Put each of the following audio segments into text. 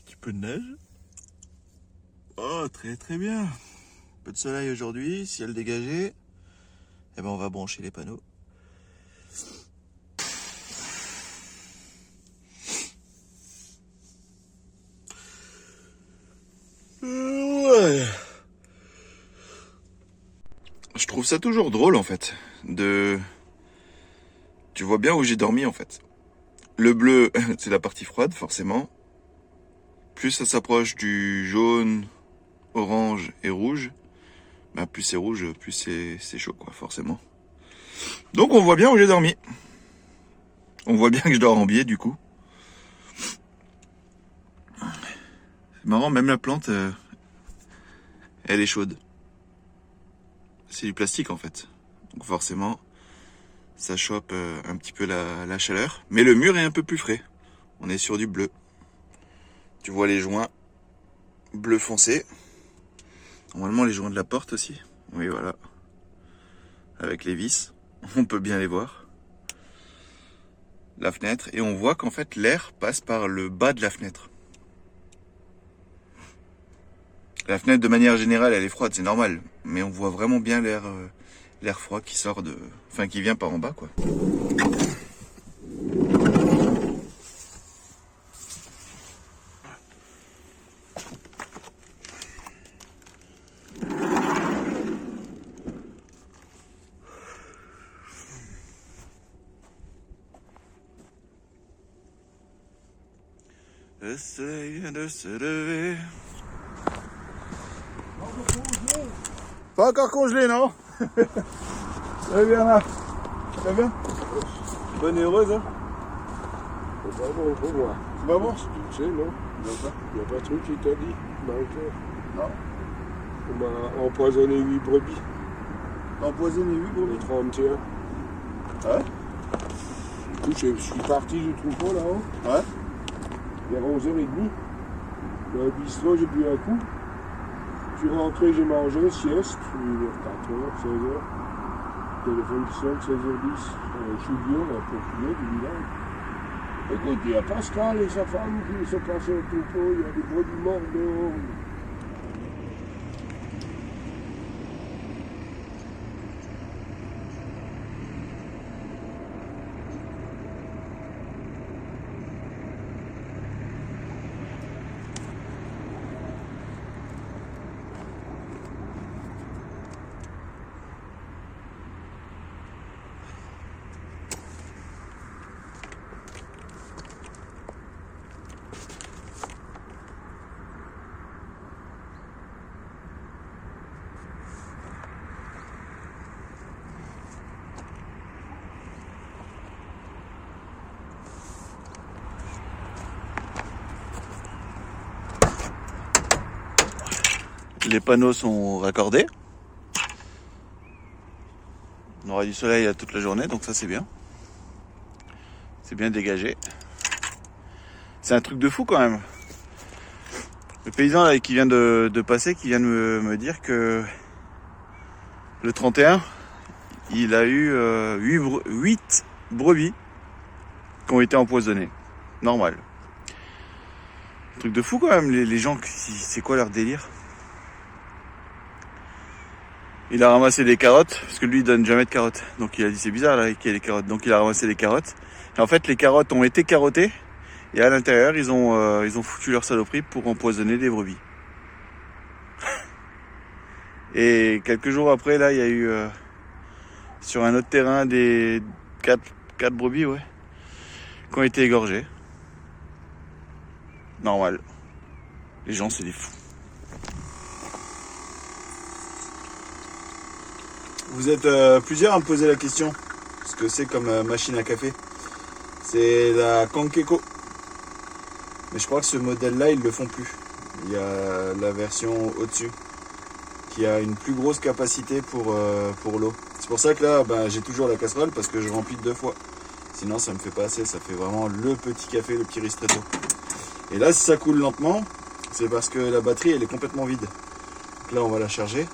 Petit peu de neige. Oh, très très bien. Peu de soleil aujourd'hui, ciel dégagé. Eh ben on va brancher les panneaux. Ouais. Je trouve ça toujours drôle en fait. Tu vois bien où j'ai dormi en fait. Le bleu, c'est la partie froide forcément. Plus ça s'approche du jaune, orange et rouge, ben plus c'est rouge, plus c'est chaud quoi, forcément. Donc on voit bien où j'ai dormi. On voit bien que je dors en biais du coup. C'est marrant, même la plante, elle est chaude. C'est du plastique en fait. Donc forcément, ça chope un petit peu la chaleur. Mais le mur est un peu plus frais. On est sur du bleu. Tu vois les joints bleu foncé. Normalement les joints de la porte aussi. Oui voilà. Avec les vis, on peut bien les voir. La fenêtre, et on voit qu'en fait l'air passe par le bas de la fenêtre. La fenêtre de manière générale elle est froide, c'est normal, mais on voit vraiment bien l'air froid qui sort qui vient par en bas quoi. Le soleil vient de se lever. Pas encore congelé, non? Très bien là. Très bien. Bonne et heureuse, hein? C'est pas bon, faut voir. C'est pas bon? Tu sais, non? Il n'y a pas de truc qui t'a dit, Marie-Claire. Non. On m'a empoisonné 8 brebis. Empoisonné 8 Les brebis. 31. Ouais? Du coup, je suis parti du troupeau là-haut, Ouais? vers 11h30. Dans le bistrot, j'ai bu un coup. Je suis rentré, j'ai mangé, sieste, vers 4h, 16h. Téléphone qui sonne, 16h10. Je suis vieux, un portugais du village. Écoute, il y a Pascal et sa femme qui sont passés au troupeau, il y a des brebis morts dehors. Les panneaux sont raccordés. On aura du soleil toute la journée, donc ça c'est bien. C'est bien dégagé. C'est un truc de fou quand même. Le paysan là, qui vient de passer, qui vient de me dire que le 31, il a eu 8 brebis qui ont été empoisonnées. Normal. Truc de fou quand même, les gens, c'est quoi leur délire? Il a ramassé des carottes, parce que lui il donne jamais de carottes. Donc il a dit c'est bizarre là qu'il y ait des carottes. Donc il a ramassé des carottes. Et en fait les carottes ont été carottées. Et à l'intérieur ils ont foutu leur saloperie pour empoisonner des brebis. Et quelques jours après là il y a eu sur un autre terrain des 4 brebis ouais, qui ont été égorgées. Normal. Les gens c'est des fous. Vous êtes plusieurs à me poser la question. Ce que c'est comme machine à café. C'est la Kankeko. Mais je crois que ce modèle-là, ils le font plus. Il y a la version au-dessus qui a une plus grosse capacité pour l'eau. C'est pour ça que là, j'ai toujours la casserole parce que je remplis 2 fois. Sinon, ça me fait pas assez. Ça fait vraiment le petit café, le petit ristretto. Et là, si ça coule lentement, c'est parce que la batterie, elle est complètement vide. Donc là, on va la charger.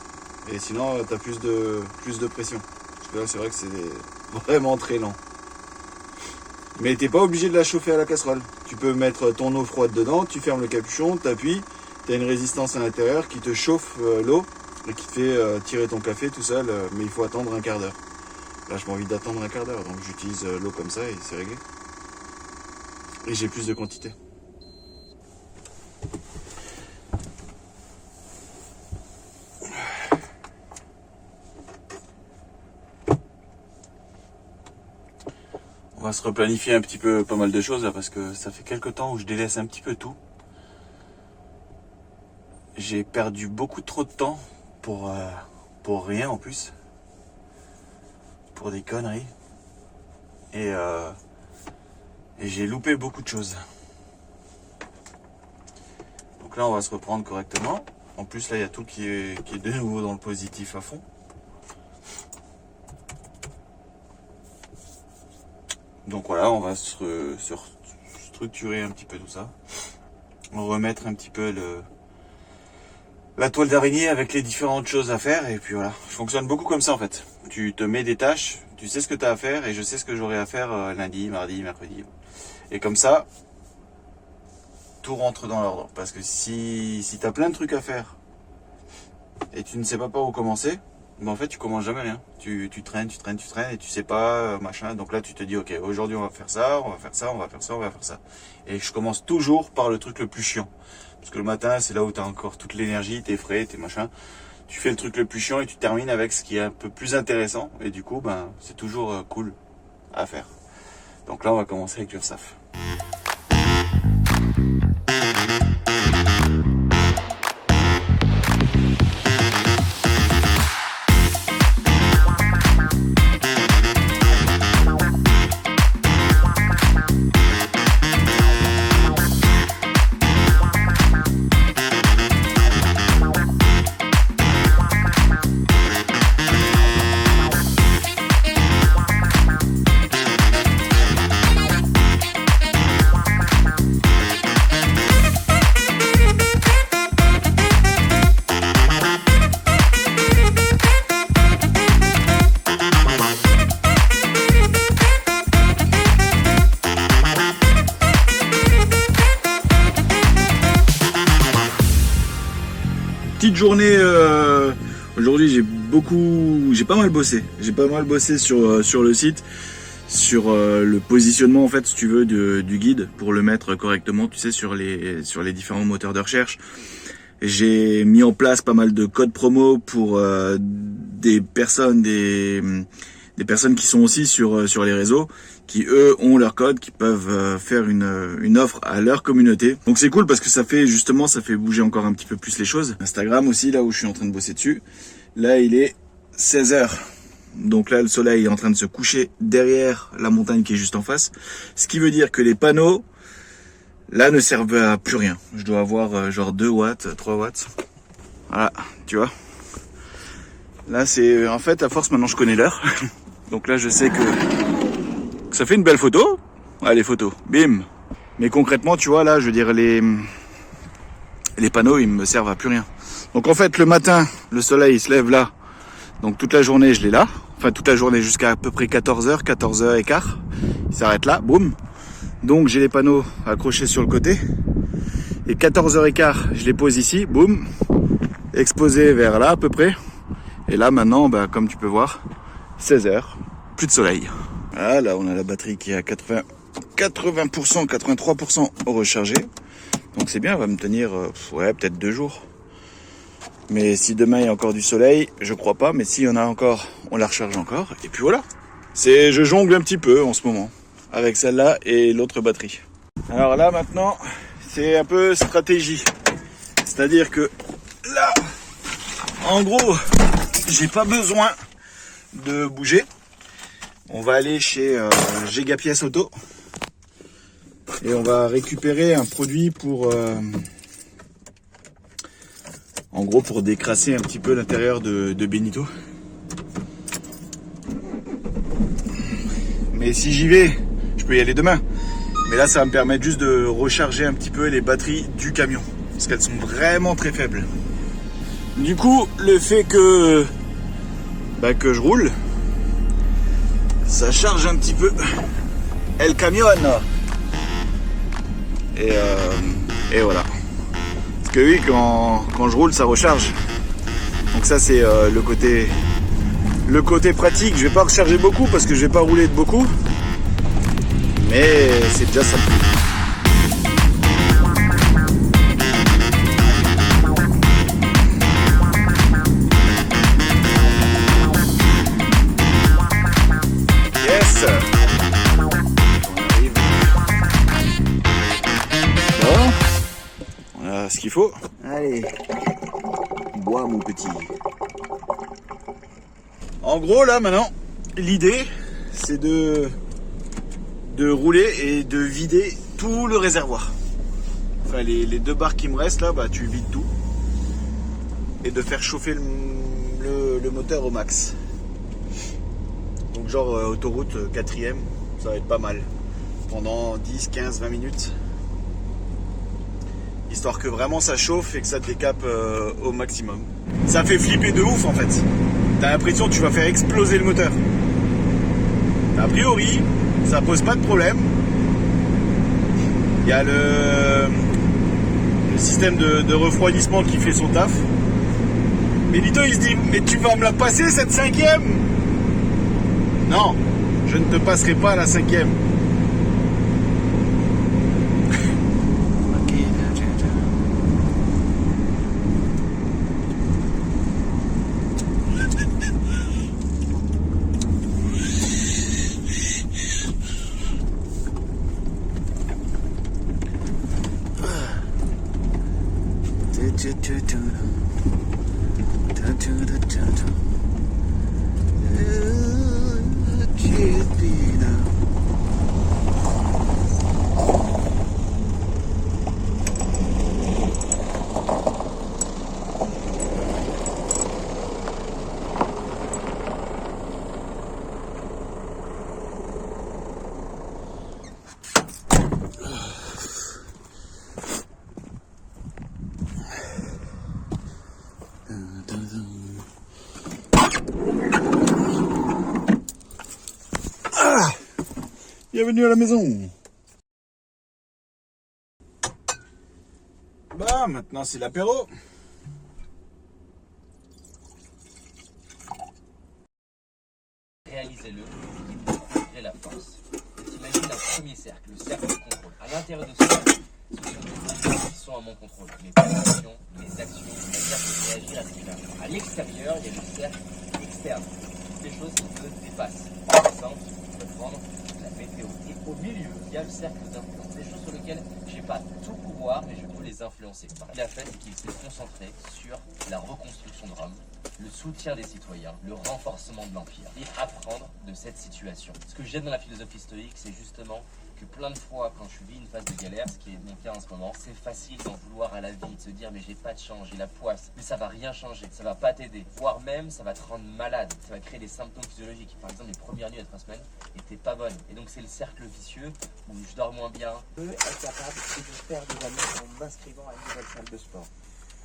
Et sinon, tu as plus de pression. Parce que là, c'est vrai que c'est vraiment très lent. Mais t'es pas obligé de la chauffer à la casserole. Tu peux mettre ton eau froide dedans, tu fermes le capuchon, tu appuies, tu as une résistance à l'intérieur qui te chauffe l'eau et qui te fait tirer ton café tout seul, mais il faut attendre un quart d'heure. Là, j'ai envie d'attendre un quart d'heure, donc j'utilise l'eau comme ça et c'est réglé. Et j'ai plus de quantité. On va se replanifier un petit peu pas mal de choses là parce que ça fait quelques temps où je délaisse un petit peu tout. J'ai perdu beaucoup trop de temps pour rien en plus. Pour des conneries. Et j'ai loupé beaucoup de choses. Donc là on va se reprendre correctement. En plus là il y a tout qui est de nouveau dans le positif à fond. Donc voilà, on va se structurer un petit peu tout ça. On va remettre un petit peu la toile d'araignée avec les différentes choses à faire. Et puis voilà, je fonctionne beaucoup comme ça en fait. Tu te mets des tâches, tu sais ce que tu as à faire et je sais ce que j'aurai à faire lundi, mardi, mercredi. Et comme ça, tout rentre dans l'ordre. Parce que si tu as plein de trucs à faire et tu ne sais pas par où commencer, ben en fait tu commences jamais rien. Tu traînes et tu sais pas machin. Donc là tu te dis ok, aujourd'hui on va faire ça, on va faire ça, on va faire ça, on va faire ça. Et je commence toujours par le truc le plus chiant. Parce que le matin c'est là où tu as encore toute l'énergie, t'es frais, t'es machin. Tu fais le truc le plus chiant et tu termines avec ce qui est un peu plus intéressant. Et du coup ben c'est toujours cool à faire. Donc là on va commencer avec l'URSSAF. Petite journée, aujourd'hui j'ai pas mal bossé. J'ai pas mal bossé sur le site, sur le positionnement en fait si tu veux du guide pour le mettre correctement, tu sais, sur les différents moteurs de recherche. J'ai mis en place pas mal de codes promo pour des personnes qui sont aussi sur les réseaux, qui eux ont leur code, qui peuvent faire une offre à leur communauté. Donc c'est cool parce que ça fait bouger encore un petit peu plus les choses. Instagram aussi, là où je suis en train de bosser dessus. Là il est 16h. Donc là le soleil est en train de se coucher derrière la montagne qui est juste en face. Ce qui veut dire que les panneaux là ne servent à plus rien. Je dois avoir genre 2 watts, 3 watts. Voilà, tu vois. Là c'est en fait à force maintenant je connais l'heure. Donc là je sais que ça fait une belle photo. Allez, photo, bim. Mais concrètement, tu vois, là, je veux dire, les panneaux, ils me servent à plus rien. Donc en fait, le matin, le soleil, il se lève là. Donc toute la journée, je l'ai là. Enfin, toute la journée jusqu'à peu près 14h, 14h15. Il s'arrête là, boum. Donc j'ai les panneaux accrochés sur le côté. Et 14h15, je les pose ici, boum. Exposés vers là, à peu près. Et là, maintenant, bah, comme tu peux voir, 16h, plus de soleil. Ah, là, on a la batterie qui est à 80%, 83% rechargée. Donc c'est bien, elle va me tenir ouais, peut-être 2 jours. Mais si demain il y a encore du soleil, je crois pas. Mais s'il y en a encore, on la recharge encore. Et puis voilà. Je jongle un petit peu en ce moment avec celle-là et l'autre batterie. Alors là maintenant, c'est un peu stratégie. C'est-à-dire que là, en gros, j'ai pas besoin de bouger. On va aller chez Gigapièce Auto et on va récupérer un produit pour en gros pour décrasser un petit peu l'intérieur de Benito. Mais si j'y vais, je peux y aller demain. Mais là ça va me permettre juste de recharger un petit peu les batteries du camion parce qu'elles sont vraiment très faibles. Du coup, le fait que je roule, ça charge un petit peu El Camion. Et voilà. Parce que oui, quand je roule, ça recharge. Donc ça c'est le côté pratique. Je vais pas recharger beaucoup parce que je vais pas rouler de beaucoup. Mais c'est déjà ça. Yes. Bon, voilà ce qu'il faut. Allez, bois mon petit. En gros là maintenant, l'idée c'est de rouler et de vider tout le réservoir. Enfin les 2 barres qui me restent là, bah tu vides tout. Et de faire chauffer le moteur au max. Donc genre autoroute 4ème, ça va être pas mal. Pendant 10, 15, 20 minutes. Histoire que vraiment ça chauffe et que ça te décape au maximum. Ça fait flipper de ouf en fait. T'as l'impression que tu vas faire exploser le moteur. A priori, ça pose pas de problème. Il y a le système de refroidissement qui fait son taf. Mais Lito il se dit, mais tu vas me la passer cette 5ème? Non, je ne te passerai pas la 5ème. Bienvenue à la maison. Bah maintenant c'est l'apéro. Réalisez-le, et la force. T'imagines un premier cercle, le cercle de contrôle. À l'intérieur de ce cercle, ce sont des choses qui sont à mon contrôle. Mes positions, mes actions, la manière de réagir à ce qu'il a. À l'extérieur, il y a le cercle externe. Des choses qui me dépassent. Par exemple, je peux prendre la météo. Et au milieu, il y a le cercle d'influence. Des choses sur lesquelles je n'ai pas tout pouvoir, mais je peux les influencer. Ce qu'il a fait, c'est qu'il s'est concentré sur la reconstruction de Rome, le soutien des citoyens, le renforcement de l'Empire et apprendre de cette situation. Ce que j'aime dans la philosophie stoïque, c'est justement que plein de fois, quand je vis une phase de galère, ce qui est mon cas en ce moment, c'est facile d'en vouloir à la vie, de se dire mais j'ai pas de chance, j'ai la poisse, mais ça va rien changer, ça va pas t'aider, voire même ça va te rendre malade, ça va créer des symptômes physiologiques. Par exemple, les premières nuits à 3 semaines étaient pas bonnes, et donc c'est le cercle vicieux où je dors moins bien. Je veux être capable de faire des amis en m'inscrivant à une nouvelle salle de sport,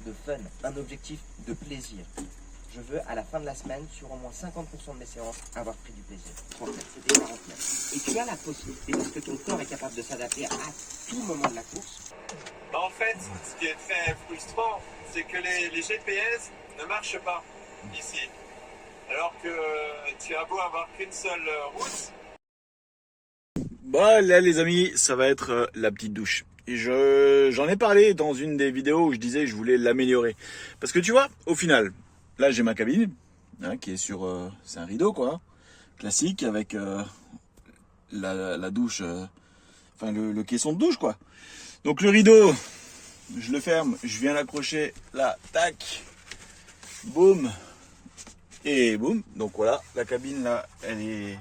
de fun, un objectif de plaisir. Je veux, à la fin de la semaine, sur au moins 50% de mes séances, avoir pris du plaisir. 37, c'était 49. Et tu as la possibilité, parce que ton corps est capable de s'adapter à tout moment de la course. Bah en fait, ce qui est très frustrant, c'est que les GPS ne marchent pas ici. Alors que tu as beau avoir qu'une seule route. Bah là les amis, ça va être la petite douche. Et j'en ai parlé dans une des vidéos où je disais que je voulais l'améliorer. Parce que tu vois, au final, là j'ai ma cabine, hein, qui est sur... c'est un rideau quoi, classique avec la douche, enfin le caisson de douche quoi. Donc le rideau, je le ferme, je viens l'accrocher là, tac, boum, et boum. Donc voilà, la cabine là, elle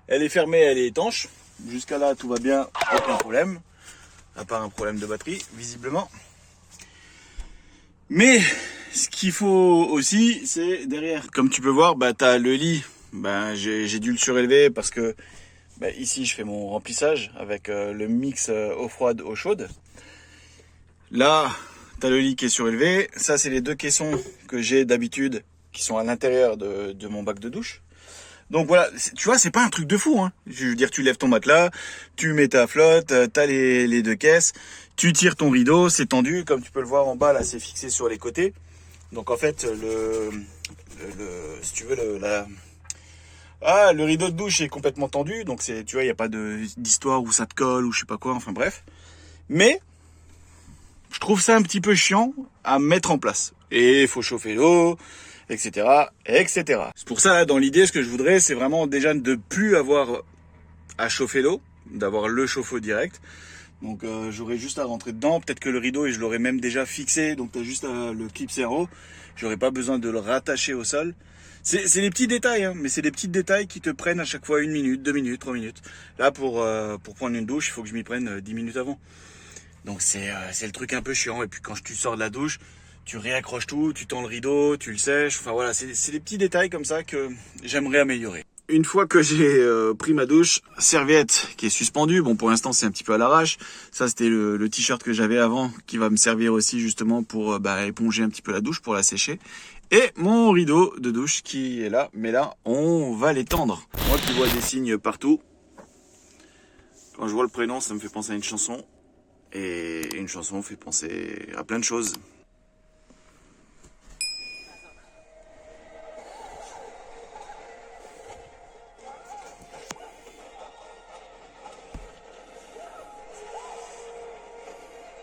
est fermée, elle est étanche. Jusqu'à là tout va bien, aucun problème. À part un problème de batterie, visiblement. Mais ce qu'il faut aussi, c'est derrière. Comme tu peux voir, bah, tu as le lit. Bah, j'ai dû le surélever parce que bah, ici, je fais mon remplissage avec le mix eau froide, eau chaude. Là, tu as le lit qui est surélevé. Ça, c'est les 2 caissons que j'ai d'habitude qui sont à l'intérieur de mon bac de douche. Donc voilà, tu vois, c'est pas un truc de fou, hein. Je veux dire, tu lèves ton matelas, tu mets ta flotte, t'as les deux caisses, tu tires ton rideau, c'est tendu, comme tu peux le voir en bas, là, c'est fixé sur les côtés. Donc en fait, si tu veux, le rideau de douche est complètement tendu, donc c'est, tu vois, il n'y a pas d'histoire où ça te colle ou je sais pas quoi, enfin bref. Mais je trouve ça un petit peu chiant à mettre en place. Et il faut chauffer l'eau, etc., etc. C'est pour ça, là, dans l'idée, ce que je voudrais, c'est vraiment déjà de plus avoir à chauffer l'eau, d'avoir le chauffe-eau direct. Donc j'aurais juste à rentrer dedans. Peut-être que le rideau, je l'aurais même déjà fixé, donc tu as juste le clip serro. J'aurais pas besoin de le rattacher au sol. C'est des petits détails, hein, mais c'est des petits détails qui te prennent à chaque fois 1 minute, 2 minutes, 3 minutes. Là, pour prendre une douche, il faut que je m'y prenne 10 minutes avant. Donc c'est le truc un peu chiant. Et puis quand tu sors de la douche, tu réaccroches tout, tu tends le rideau, tu le sèches. Enfin voilà, c'est des petits détails comme ça que j'aimerais améliorer. Une fois que j'ai pris ma douche, serviette qui est suspendue. Bon, pour l'instant, c'est un petit peu à l'arrache. Ça, c'était le t-shirt que j'avais avant qui va me servir aussi justement pour éponger un petit peu la douche, pour la sécher. Et mon rideau de douche qui est là. Mais là, on va l'étendre. Moi qui vois des signes partout. Quand je vois le prénom, ça me fait penser à une chanson. Et une chanson fait penser à plein de choses.